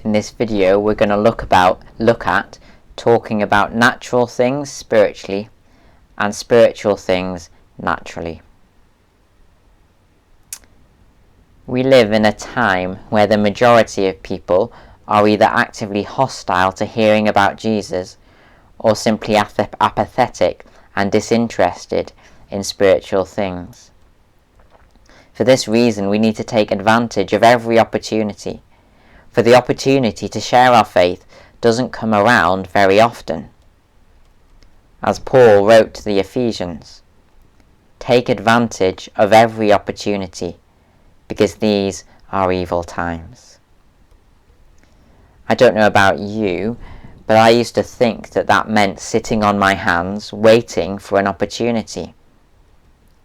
In this video we're going to look at talking about natural things spiritually and spiritual things naturally. We live in a time where the majority of people are either actively hostile to hearing about Jesus or simply apathetic and disinterested in spiritual things. For this reason, we need to take advantage of every opportunity, for the opportunity to share our faith doesn't come around very often. As Paul wrote to the Ephesians, take advantage of every opportunity, because these are evil times. I don't know about you, but I used to think that meant sitting on my hands waiting for an opportunity.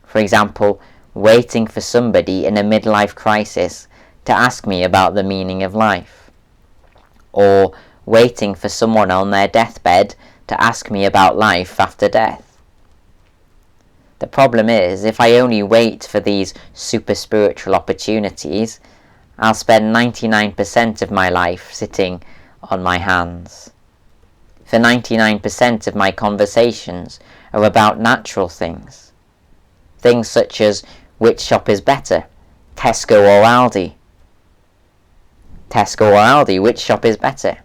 For example, waiting for somebody in a midlife crisis to ask me about the meaning of life, or waiting for someone on their deathbed to ask me about life after death. The problem is, if I only wait for these super spiritual opportunities, I'll spend 99% of my life sitting on my hands. For 99% of my conversations are about natural things. Things such as, which shop is better, Tesco or Aldi? Tesco or Aldi, which shop is better?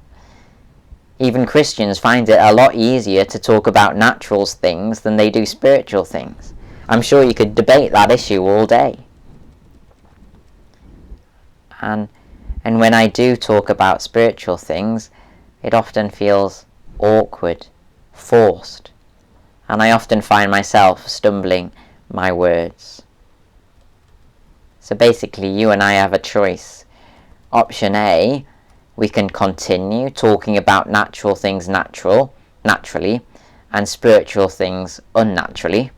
Even Christians find it a lot easier to talk about natural things than they do spiritual things. I'm sure you could debate that issue all day. And when I do talk about spiritual things, it often feels awkward, forced, and I often find myself stumbling my words. So basically, you and I have a choice. Option A, we can continue talking about natural things naturally, and spiritual things unnaturally.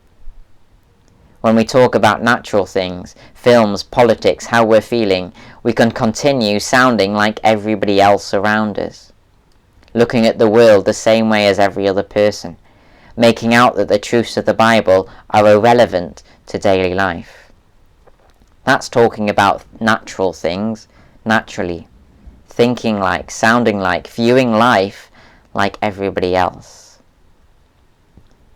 When we talk about natural things, films, politics, how we're feeling, we can continue sounding like everybody else around us, looking at the world the same way as every other person, making out that the truths of the Bible are irrelevant to daily life. That's talking about natural things naturally, thinking like, sounding like, viewing life like everybody else.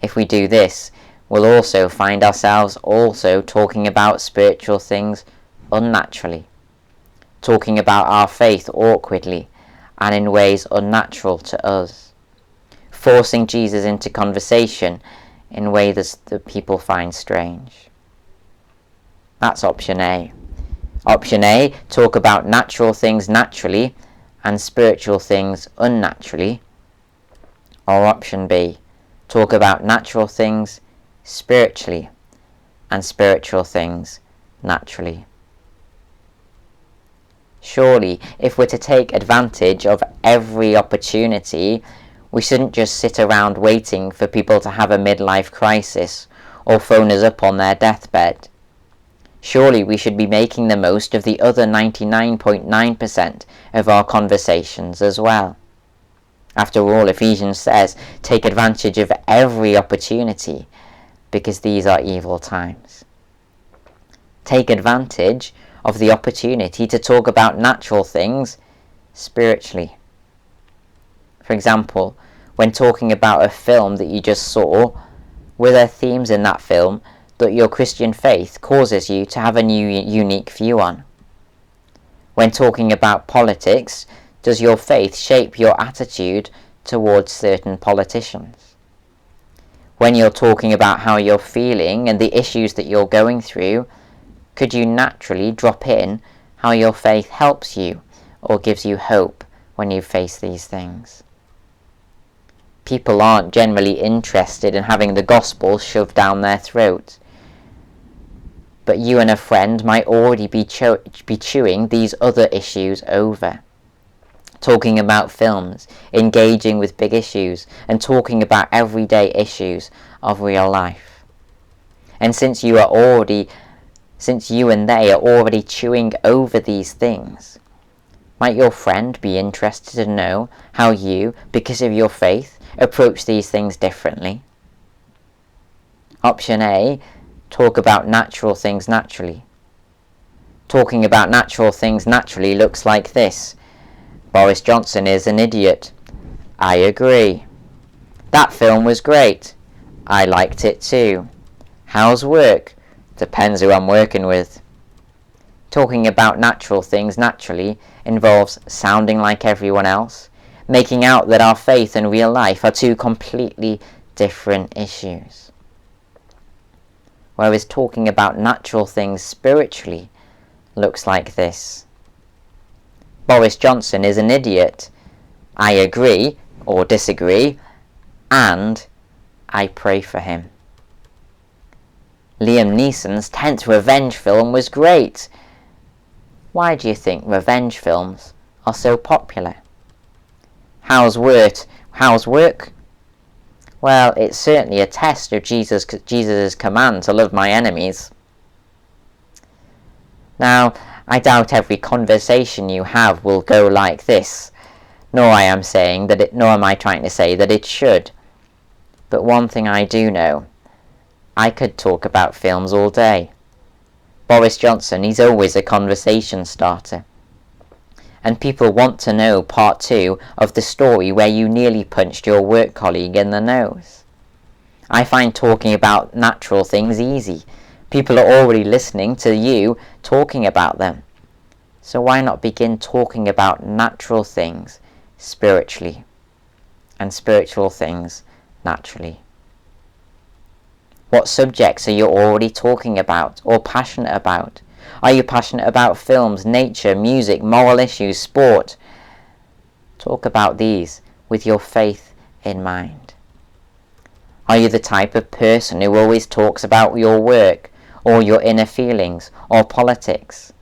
If we do this, we'll also find ourselves also talking about spiritual things unnaturally, talking about our faith awkwardly and in ways unnatural to us, forcing Jesus into conversation in ways that people find strange. That's option A. Option A, talk about natural things naturally and spiritual things unnaturally. Or option B, talk about natural things spiritually and spiritual things naturally. Surely, if we're to take advantage of every opportunity, we shouldn't just sit around waiting for people to have a midlife crisis or phone us up on their deathbed. Surely we should be making the most of the other 99.9% of our conversations as well. After all, Ephesians says, take advantage of every opportunity, because these are evil times. Take advantage of the opportunity to talk about natural things spiritually. For example, when talking about a film that you just saw, were there themes in that film that your Christian faith causes you to have a new unique view on? When talking about politics, does your faith shape your attitude towards certain politicians? When you're talking about how you're feeling and the issues that you're going through, could you naturally drop in how your faith helps you or gives you hope when you face these things? People aren't generally interested in having the gospel shoved down their throat, but you and a friend might already be chewing these other issues over, talking about films, engaging with big issues, and talking about everyday issues of real life. And since you and they are already chewing over these things, might your friend be interested to know how you, because of your faith, approach these things differently? Option A, talk about natural things naturally. Talking about natural things naturally looks like this. Boris Johnson is an idiot. I agree. That film was great. I liked it too. How's work? Depends who I'm working with. Talking about natural things naturally involves sounding like everyone else, making out that our faith and real life are two completely different issues. Whereas talking about natural things spiritually looks like this. Boris Johnson is an idiot. I agree or disagree, and I pray for him. Liam Neeson's 10th revenge film was great. Why do you think revenge films are so popular? How's work? Well, it's certainly a test of Jesus' command to love my enemies. Now, I doubt every conversation you have will go like this, nor am I trying to say that it should. But one thing I do know, I could talk about films all day. Boris Johnson, he's always a conversation starter. And people want to know part 2 of the story where you nearly punched your work colleague in the nose. I find talking about natural things easy. People are already listening to you talking about them. So why not begin talking about natural things spiritually and spiritual things naturally? What subjects are you already talking about or passionate about? Are you passionate about films, nature, music, moral issues, sport? Talk about these with your faith in mind. Are you the type of person who always talks about your work or your inner feelings or politics?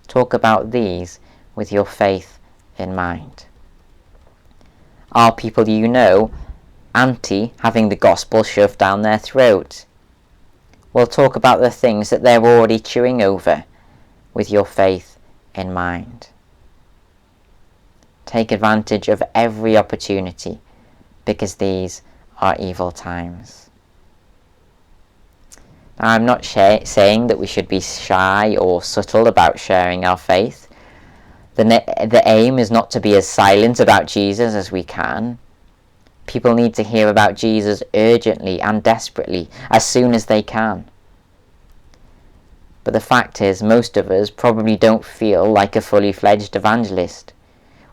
Talk about these with your faith in mind. Are people you know anti having the gospel shoved down their throat? We'll talk about the things that they're already chewing over with your faith in mind. Take advantage of every opportunity because these are evil times. Now, I'm not saying that we should be shy or subtle about sharing our faith. The aim is not to be as silent about Jesus as we can. People need to hear about Jesus urgently and desperately, as soon as they can. But the fact is, most of us probably don't feel like a fully fledged evangelist.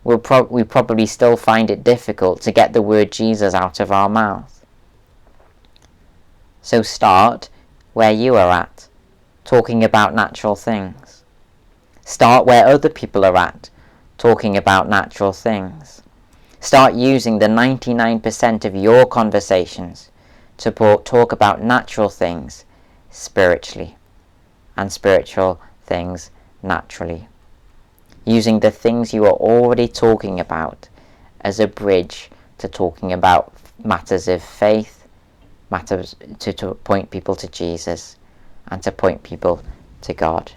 We probably still find it difficult to get the word Jesus out of our mouth. So start where you are at, talking about natural things. Start where other people are at, talking about natural things. Start using the 99% of your conversations to talk about natural things spiritually and spiritual things naturally. Using the things you are already talking about as a bridge to talking about matters of faith, matters to point people to Jesus and to point people to God.